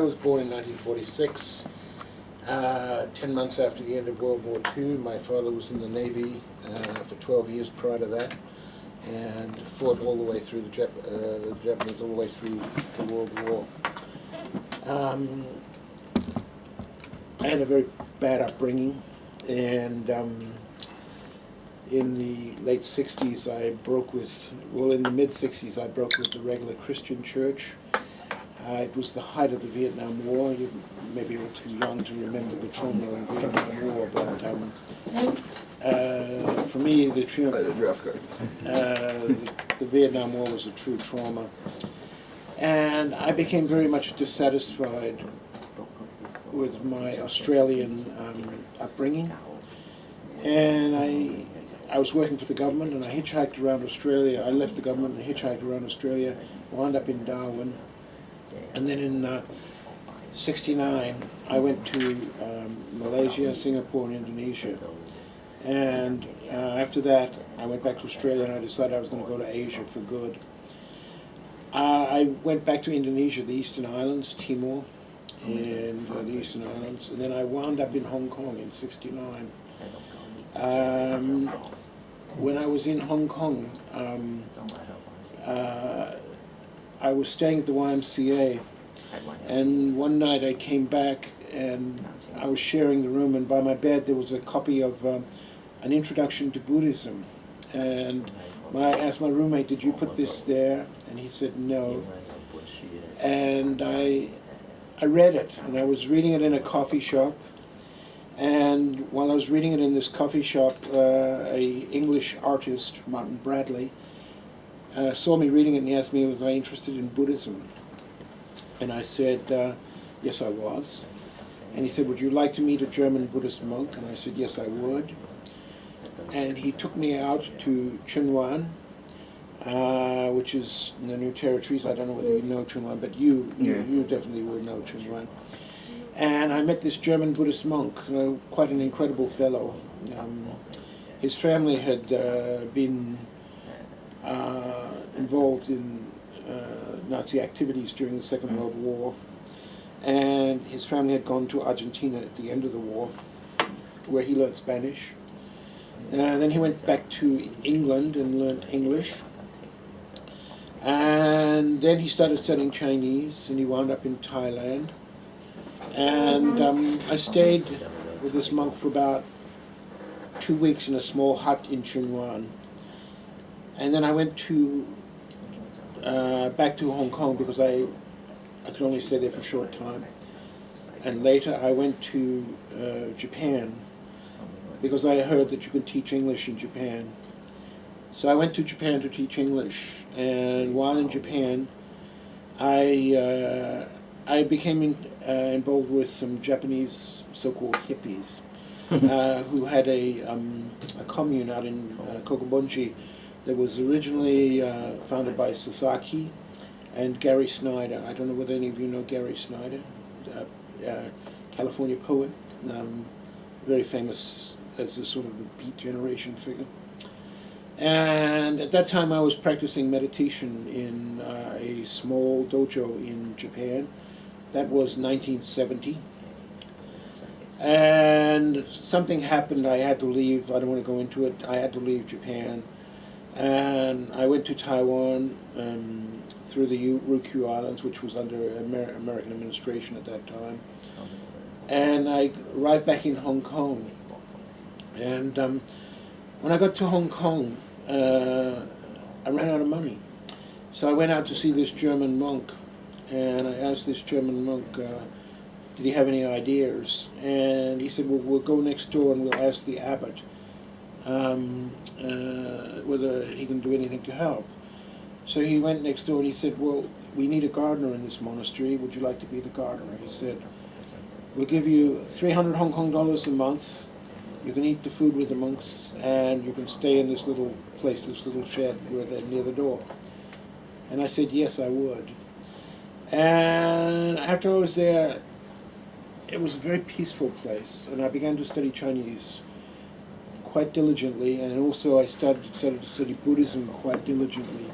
was born in 1946, 10 months after the end of World War II. My father was in the Navy for 12 years prior to that, and fought all the way through the Japanese, all the way through the World War. I had a very bad upbringing, and in the late 60s I broke with, well, in the mid-60s I broke with the regular Christian church. It was the height of the Vietnam War. You maybe you're too young to remember the trauma of the Vietnam War, but for me the Vietnam War was a true trauma. And I became very much dissatisfied with my Australian upbringing. And I was working for the government, and I hitchhiked around Australia. I left the government and hitchhiked around Australia, wound up in Darwin. And then in '69, I went to Malaysia, Singapore, and Indonesia. And after that, I went back to Australia, and I decided I was going to go to Asia for good. I went back to Indonesia, the Eastern Islands, Timor, and the Eastern Islands, and then I wound up in Hong Kong in '69. When I was in Hong Kong, I was staying at the YMCA, and one night I came back and I was sharing the room, and by my bed there was a copy of an introduction to Buddhism. And I asked my roommate, "Did you put this there?" And he said, "No." And I read it, and I was reading it in a coffee shop. And while I was reading it in this coffee shop, a English artist, Martin Bradley, saw me reading it, and he asked me, was I interested in Buddhism? And I said, yes, I was. And he said, would you like to meet a German Buddhist monk? And I said, yes, I would. And he took me out to Chunwan, which is in the New Territories. I don't know whether you know Chunwan, but you definitely will know Chunwan. And I met this German Buddhist monk, quite an incredible fellow. His family had been involved in Nazi activities during the Second World War, and his family had gone to Argentina at the end of the war, where he learned Spanish. Then he went back to England and learned English, and then he started studying Chinese, and he wound up in Thailand. And I stayed with this monk for about 2 weeks in a small hut in Chunwan. And then I went to back to Hong Kong because I could only stay there for a short time. And later I went to Japan because I heard that you could teach English in Japan. So I went to Japan to teach English. And while in Japan, I became involved with some Japanese so-called hippies who had a commune out in Kokobonji that was originally founded by Sasaki and Gary Snyder. I don't know whether any of you know Gary Snyder, California poet, very famous as a sort of a Beat Generation figure. And at that time I was practicing meditation in a small dojo in Japan. That was 1970. And something happened, I had to leave, I don't want to go into it, I had to leave Japan. And I went to Taiwan through the Ryukyu Islands, which was under American administration at that time. And I arrived back in Hong Kong. And when I got to Hong Kong, I ran out of money. So I went out to see this German monk, and I asked this German monk, did he have any ideas? And he said, well, we'll go next door and we'll ask the abbot whether he can do anything to help. So he went next door and he said, well, we need a gardener in this monastery. Would you like to be the gardener? He said, we'll give you 300 Hong Kong dollars a month. You can eat the food with the monks, and you can stay in this little place, this little shed near the door. And I said, yes, I would. And after I was there, it was a very peaceful place, and I began to study Chinese quite diligently, and also I started to study Buddhism quite diligently.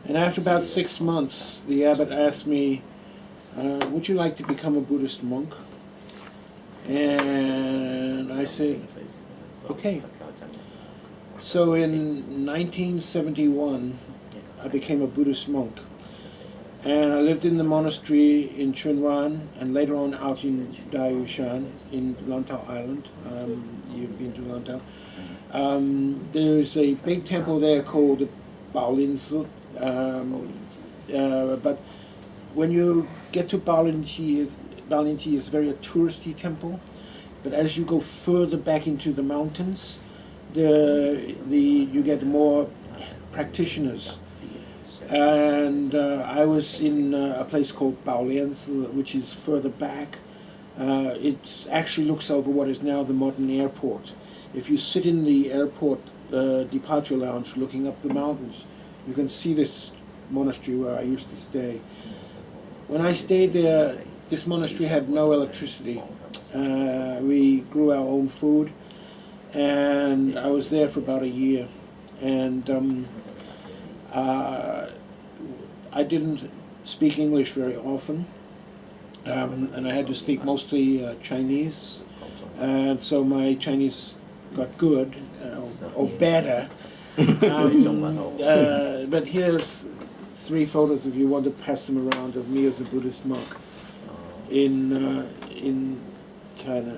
And after about 6 months, the abbot asked me, would you like to become a Buddhist monk? And I said, okay. So in 1971, I became a Buddhist monk. And I lived in the monastery in Chunwan and later on out in Dayushan in Lantau Island. You've been to Lantau. There's a big temple there called Baolinzi. But when you get to Baolinzi is very a touristy temple. But as you go further back into the mountains, you get more practitioners. And I was in a place called Baolinzi, which is further back. It actually looks over what is now the modern airport. If you sit in the airport departure lounge looking up the mountains, you can see this monastery where I used to stay. When I stayed there, this monastery had no electricity. We grew our own food, and I was there for about a year. And I didn't speak English very often, and I had to speak mostly Chinese, and so my Chinese got good, or better. But here's 3 photos if you want to pass them around of me as a Buddhist monk in China,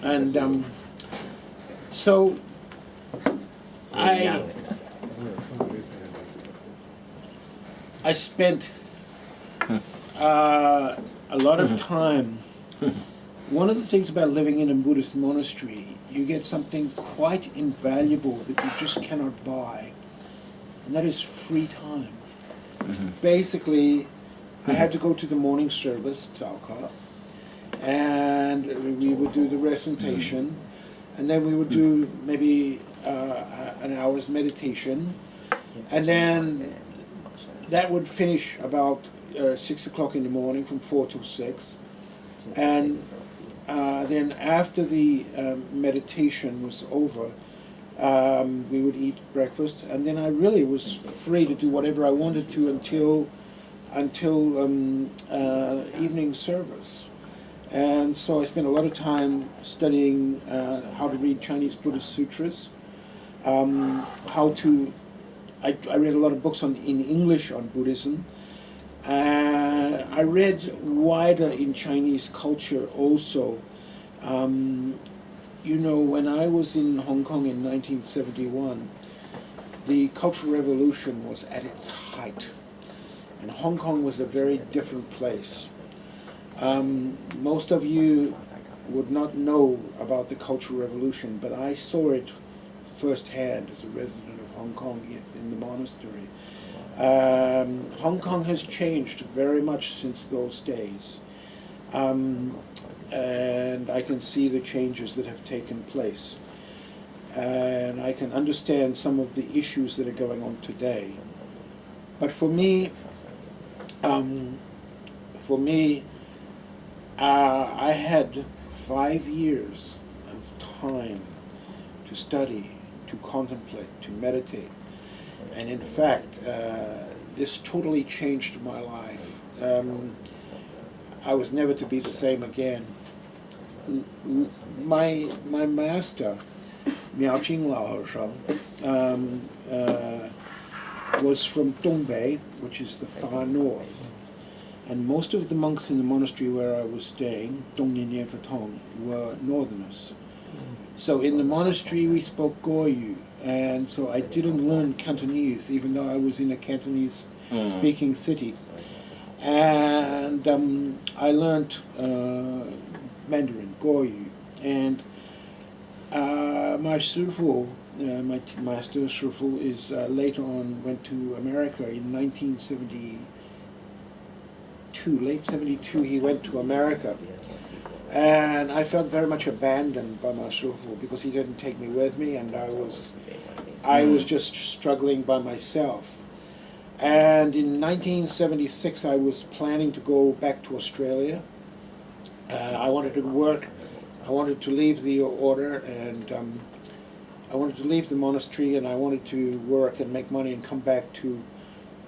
and so I spent a lot of time. One of the things about living in a Buddhist monastery, you get something quite invaluable that you just cannot buy, and that is free time. Basically, I had to go to the morning service, Tsaoka, and we would do the recitation, and then we would do maybe an hour's meditation, and then that would finish about 6 o'clock in the morning, from 4 till 6, and then after the meditation was over, we would eat breakfast, and then I really was free to do whatever I wanted to until evening service. And so I spent a lot of time studying how to read Chinese Buddhist sutras, I read a lot of books in English on Buddhism. I read wider in Chinese culture also. When I was in Hong Kong in 1971, the Cultural Revolution was at its height, and Hong Kong was a very different place. Most of you would not know about the Cultural Revolution, but I saw it firsthand as a resident of Hong Kong in the monastery. Hong Kong has changed very much since those days, and I can see the changes that have taken place, and I can understand some of the issues that are going on today. But for me, I had 5 years of time to study, to contemplate, to meditate. And in fact, this totally changed my life. I was never to be the same again. My master, Miao Jinglao Hersheng, was from Dongbei, which is the far north. And most of the monks in the monastery where I was staying, Dongnian Yan Fatong, were northerners. So in the monastery we spoke Goyu, and so I didn't learn Cantonese, even though I was in a Cantonese-speaking city. And I learned Mandarin, Goyu. And my Shifu, my master Shifu, is later on went to America in 1972. Late 72, he went to America. And I felt very much abandoned by my Shifu because he didn't take me with me, and I was just struggling by myself. And in 1976, I was planning to go back to Australia. I wanted to work. I wanted to leave the order, and I wanted to leave the monastery, and I wanted to work and make money and come back to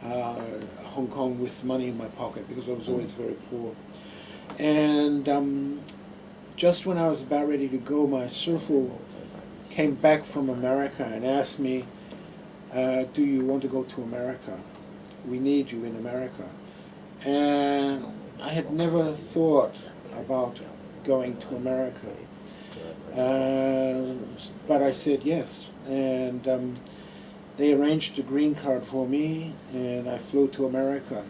Hong Kong with money in my pocket because I was always very poor. And just when I was about ready to go, my surfer came back from America and asked me, do you want to go to America? We need you in America. And I had never thought about going to America. But I said yes. And they arranged a green card for me, and I flew to America.